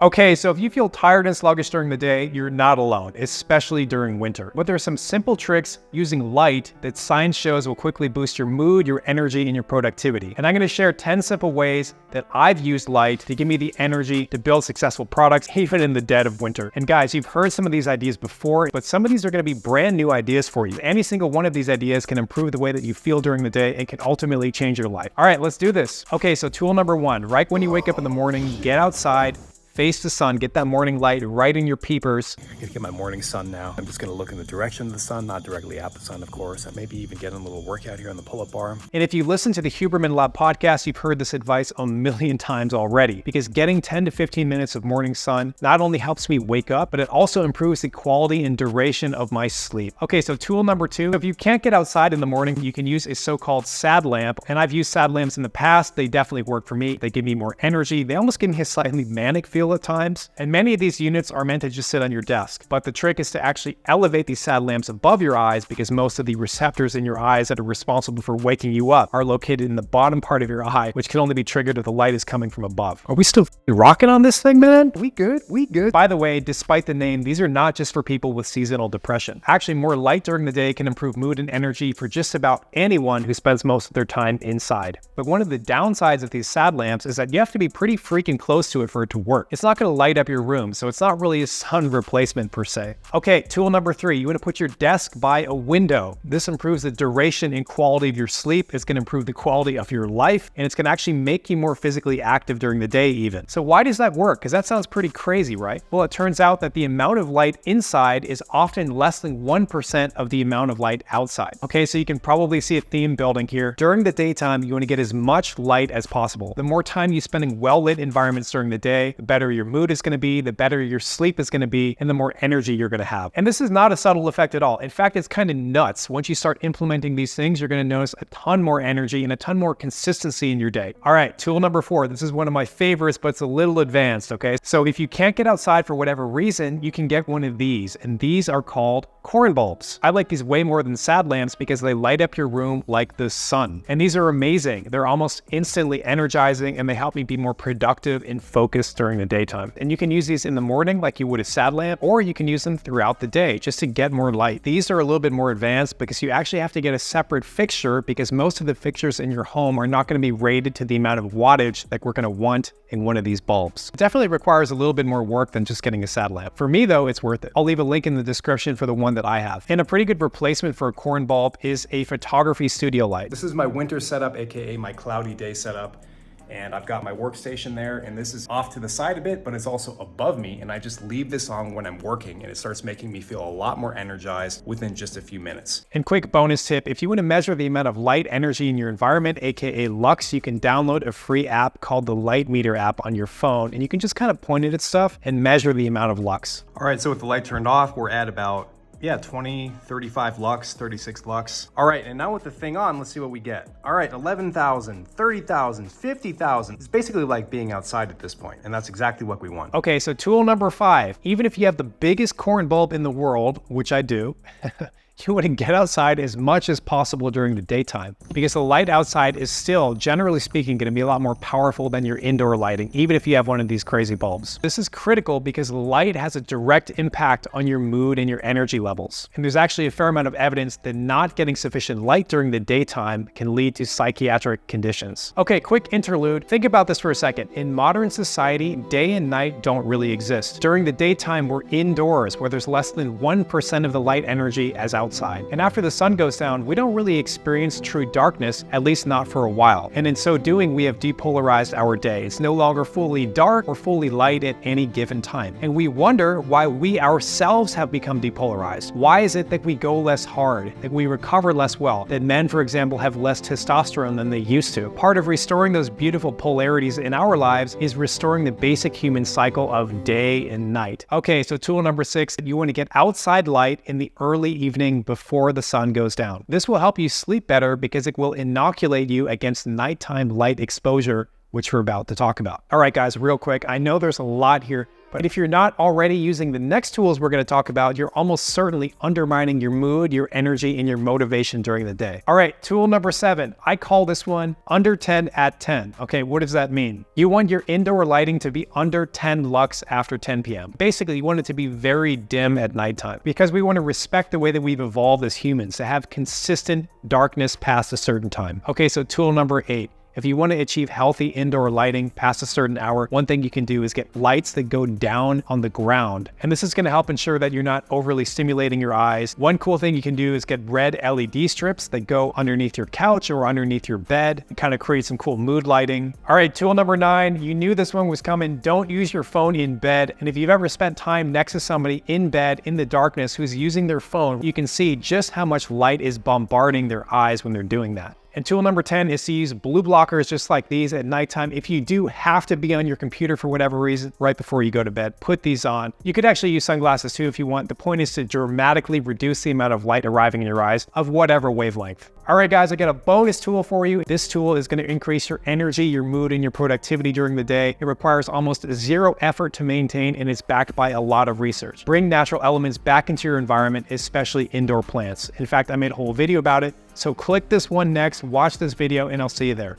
Okay, so if you feel tired and sluggish during the day, you're not alone, especially during winter. But there are some simple tricks using light that science shows will quickly boost your mood, your energy, and your productivity. And I'm going to share 10 simple ways that I've used light to give me the energy to build successful products, even in the dead of winter. And guys, you've heard some of these ideas before, but some of these are going to be brand new ideas for you. Any single one of these ideas can improve the way that you feel during the day and can ultimately change your life. All right, let's do this. Okay, so tool number one, right when you wake up in the morning, get outside, face the sun, get that morning light right in your peepers. I'm gonna get my morning sun now. I'm just gonna look in the direction of the sun, not directly at the sun, of course. And maybe even get a little workout here on the pull-up bar. And if you listen to the Huberman Lab podcast, you've heard this advice a million times already, because getting 10 to 15 minutes of morning sun not only helps me wake up, but it also improves the quality and duration of my sleep. Okay, so tool number two, if you can't get outside in the morning, you can use a so-called sad lamp. And I've used sad lamps in the past. They definitely work for me. They give me more energy. They almost give me a slightly manic feel at times. And many of these units are meant to just sit on your desk. But the trick is to actually elevate these sad lamps above your eyes, because most of the receptors in your eyes that are responsible for waking you up are located in the bottom part of your eye, which can only be triggered if the light is coming from above. Are we still rocking on this thing, man? We good? We good? By the way, despite the name, these are not just for people with seasonal depression. Actually, more light during the day can improve mood and energy for just about anyone who spends most of their time inside. But one of the downsides of these sad lamps is that you have to be pretty freaking close to it for it to work. It's not going to light up your room, so it's not really a sun replacement per se. Okay, tool number three, you want to put your desk by a window. This improves the duration and quality of your sleep. It's going to improve the quality of your life, and it's going to actually make you more physically active during the day even. So why does that work? Because that sounds pretty crazy, right? Well, it turns out that the amount of light inside is often less than 1% of the amount of light outside. Okay, so you can probably see a theme building here. During the daytime, you want to get as much light as possible. The more time you spend in well-lit environments during the day, the better your mood is going to be, the better your sleep is going to be, and the more energy you're going to have. And this is not a subtle effect at all. In fact, it's kind of nuts. Once you start implementing these things, you're going to notice a ton more energy and a ton more consistency in your day. All right, tool number four. This is one of my favorites, but it's a little advanced, okay? So if you can't get outside for whatever reason, you can get one of these, and these are called corn bulbs. I like these way more than sad lamps because they light up your room like the sun. And these are amazing. They're almost instantly energizing, and they help me be more productive and focused during the daytime. And you can use these in the morning like you would a sad lamp, or you can use them throughout the day just to get more light. These are a little bit more advanced because you actually have to get a separate fixture, because most of the fixtures in your home are not going to be rated to the amount of wattage that we're going to want in one of these bulbs. It definitely requires a little bit more work than just getting a sad lamp. For me though, it's worth it. I'll leave a link in the description for the one that I have. And a pretty good replacement for a corn bulb is a photography studio light. This is my winter setup, aka my cloudy day setup. And I've got my workstation there, and this is off to the side a bit, but it's also above me, and I just leave this on when I'm working, and it starts making me feel a lot more energized within just a few minutes. And quick bonus tip, if you want to measure the amount of light energy in your environment, aka lux, you can download a free app called the Light Meter app on your phone, and you can just kind of point it at stuff and measure the amount of lux. All right, so with the light turned off, we're at about 20, 35 lux, 36 lux. All right, and now with the thing on, let's see what we get. All right, 11,000, 30,000, 50,000. It's basically like being outside at this point, and that's exactly what we want. Okay, so tool number five, even if you have the biggest corn bulb in the world, which I do, you want to get outside as much as possible during the daytime, because the light outside is still, generally speaking, going to be a lot more powerful than your indoor lighting, even if you have one of these crazy bulbs. This is critical because light has a direct impact on your mood and your energy levels. And there's actually a fair amount of evidence that not getting sufficient light during the daytime can lead to psychiatric conditions. Okay, quick interlude. Think about this for a second. In modern society, day and night don't really exist. During the daytime, we're indoors, where there's less than 1% of the light energy as outside. And after the sun goes down, we don't really experience true darkness, at least not for a while. And in so doing, we have depolarized our day. It's no longer fully dark or fully light at any given time. And we wonder why we ourselves have become depolarized. Why is it that we go less hard, that we recover less well, that men, for example, have less testosterone than they used to? Part of restoring those beautiful polarities in our lives is restoring the basic human cycle of day and night. Okay, so tool number six, you want to get outside light in the early evening before the sun goes down. This will help you sleep better because it will inoculate you against nighttime light exposure, which we're about to talk about. All right, guys, real quick. I know there's a lot here But if you're not already using the next tools we're going to talk about, you're almost certainly undermining your mood, your energy, and your motivation during the day. All right, tool number 7. I call this one under 10 at 10. Okay, what does that mean? You want your indoor lighting to be under 10 lux after 10 p.m. Basically, you want it to be very dim at nighttime because we want to respect the way that we've evolved as humans to have consistent darkness past a certain time. Okay, so tool number 8. If you want to achieve healthy indoor lighting past a certain hour, one thing you can do is get lights that go down on the ground. And this is going to help ensure that you're not overly stimulating your eyes. One cool thing you can do is get red LED strips that go underneath your couch or underneath your bed and kind of create some cool mood lighting. All right, tool number 9, you knew this one was coming. Don't use your phone in bed. And if you've ever spent time next to somebody in bed in the darkness who's using their phone, you can see just how much light is bombarding their eyes when they're doing that. And tool number 10 is to use blue blockers just like these at nighttime. If you do have to be on your computer for whatever reason right before you go to bed, put these on. You could actually use sunglasses too if you want. The point is to dramatically reduce the amount of light arriving in your eyes of whatever wavelength. All right, guys, I got a bonus tool for you. This tool is going to increase your energy, your mood, and your productivity during the day. It requires almost zero effort to maintain, and it's backed by a lot of research. Bring natural elements back into your environment, especially indoor plants. In fact, I made a whole video about it. So click this one next, watch this video, and I'll see you there.